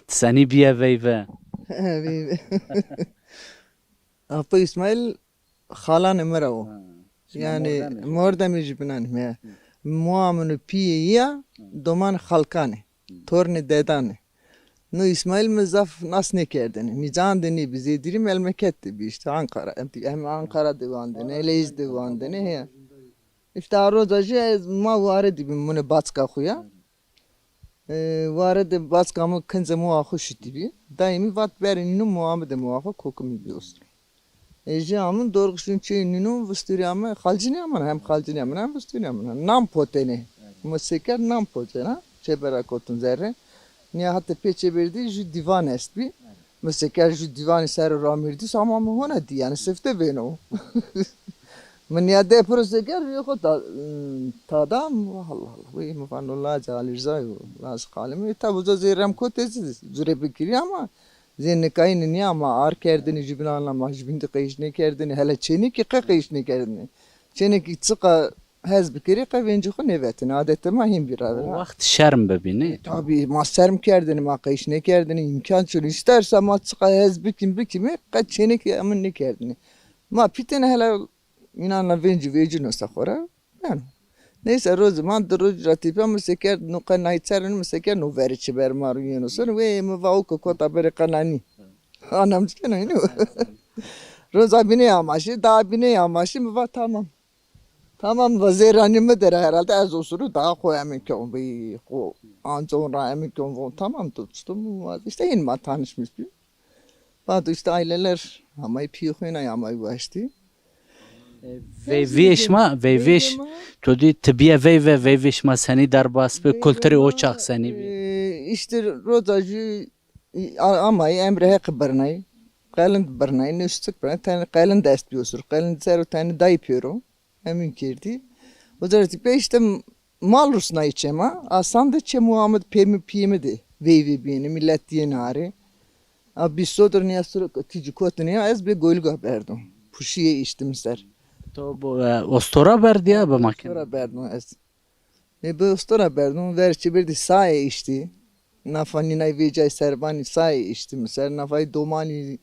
Seni bir veyve. Apa İsmail halan emra o. Yani morda mecbunan me. Muamunu piya doman halkane. Torne dedane. No İsmail mezaf nas ne kerdeni. Nican deni bize diri memleketti bir işte Ankara. Hem Ankara divandı ne Leyiz divandı ne ya. İşte arozajı ma varedi bimune batska xuya. Varedi batska mı kınze muha hoşiti bi. Daimi vat berini muamede muha kokumi biyorsun. Ejamın doğrusunu çeyininu vıstıriyamı halciniyamın hem halciniyamın hem vıstıriyamın. Nam poteni. Museker nam potena. Çebera kotun zerre. Nihatte peçe verdi ju divan est bi. Museker ju divan ser ramirdi sama mı hona di yani sefte beno. من یاده پروسگر خود تادام الله وی مفان الله جل جلاله لاس قالم تا بوزا زیرم کوتز زوره بکری ama زین کاین نی ama ar kerdini jibnanla majbinde qeyşne kerdini hele çeni ki qeyşne kerdini çeni ki çıqa hez bikiri qavenci xu nevetin adette mahim bir O vakit şerm bebini. tabi ma serm kerdini ma qeyşne kerdini imkan çün isterse ma çıqa hez bikimi qa çeni ki amin ne kerdini ma pitene hele İnanla venci nosta khora. Yani. Neyse roz man roz ratipa meseker nuqa naitsarin meseker no verici bermaru yenosun ve me vau kota bere kanani. Anam çıkana ino. Roz abine yamaşı da abine yamaşı mı va tamam. Tamam vazirani mi der herhalde az osuru daha koyamın ki o bir o anca emin ki o tamam tuttum işte inma tanışmış bir. Bazı işte aileler ama piyokuna yamayı başladı. Veyveş to di tibiye veyveş ma seni derbas be kulturi oçak seni bi. İşte rodajı ama emre hek bernay. Qalın bernay ne üstlük bernay tane qalın dest biyorsun. Qalın zero tane da yapıyorum. Emin kirdi. O da tipe işte mal rusna içema. Asan da çe Muhammed pemi de. Veyve beni millet diye nari. Abi sodur niye sürü tici kotunu az bir golga verdim. Puşiye içtim ser. To bu ostora verdi ya bu makine. Ostora verdim az. Ne bu ostora verdim. Verçi bir de saye içti. Nafani nay vecay serbani saye içtim ser. Nafay domani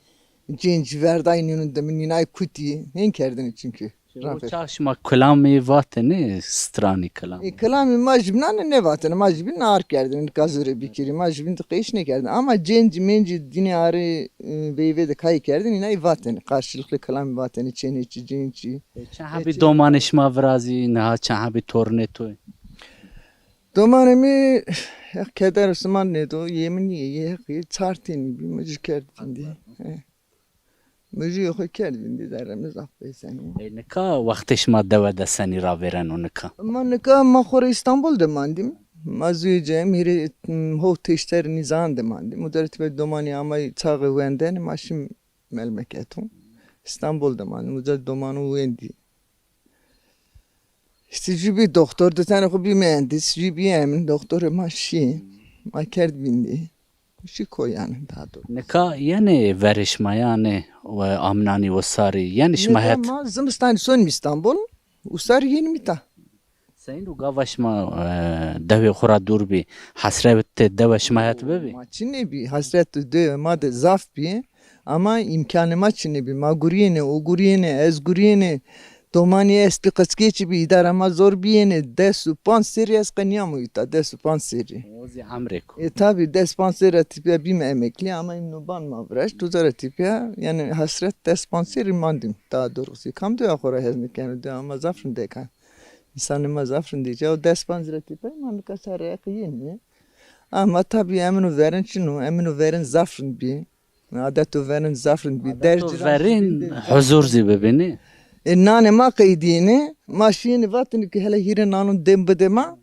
cenci verday nününde ninay kuti. En kerdin çünkü. O çaşma kelami vateni strani kelam. Kelami majbnan ne vateni majbin nar kerdin kazırı bikiri majbin tıkış ne kerdin ama cenci menci dinarı beyve de kay kerdin inay vateni karşılıklı kelami vateni çeniçi cenci. Çahabi domanışma vrazi ne çahabi torneto. Domanemi keder Osman ne do yemin ye çartini bir müzik kerdin diye. Müziği kerdin diye derimiz affetsen. Ne ka vaktiş ma devede seni ra veren onu ka. Manıka mahore İstanbul'da mandim. Mazuyacağım hiri hoğte işleri nizan demandim. Mudaret ve domani ama çağı venden maşım memleketum. İstanbul'da mandim. Mudaret domanı vendi. İşte jibi doktor da tane bir mühendis. Jibi emin doktor maşi. Ma kerd bindi. Şu koy yani daha doğru. Ne ka yani verişma yani amnani ve sari yani şmahet. Ne zımstan son İstanbul. Usar yeni mi ta? Sen o gavaşma devi khura dur bi hasrette deva şmahet bebi. Maçı ne bi hasret de madde zaf bi ama imkanı maçı ne bi maguriyene oguriyene ezguriyene domani espi qaskeçi bi idarama zor biyene desu panseri qaniyamu ita desu panseri. Ozi amreko. Tabi des panseri tipi bir emekli ama imnuban mavraş tuzara tipi yani hasret des panseri mandim daha doğrusu kam diyor khora heznik yani de ama zafrın dekan. İnsanıma zafrın diyeceği o des panseri tipi man kasara yakın. Ama tabi eminu verin zafrın bi. Adetu verin zafrın bi. Adetu verin huzur zibebini. Nane ma kaydini maşini vatni ki hele hire nanun dembedema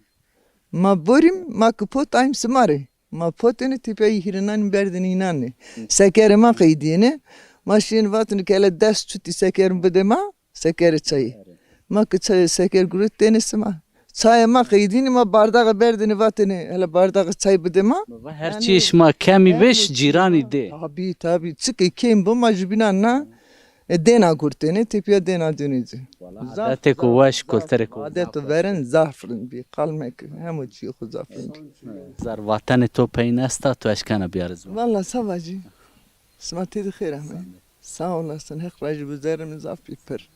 ma borim ma kupot aym smare ma poteni tipe hire nan berdini nane sekere ma kaydini maşini vatni ki hele dest tuti sekerim bedema sekere çayı ma çayı seker gurut denisma çay ma kaydini ma bardağı berdini vatni hele bardağı çay bedema her çeş ma kemi beş cirani de tabi çık kim bu majbinanna Dena kurteni tipiye dena dönücü. Adete ku waş kulturi ku. Adet verin zafrın bir kalmak hem uçuyor zafrın. Zar vatanı to peynesta tu eşkana biyarız. Valla savacı. Smatı da khir Sağ olasın. Hek racı büzerim zaf bir per.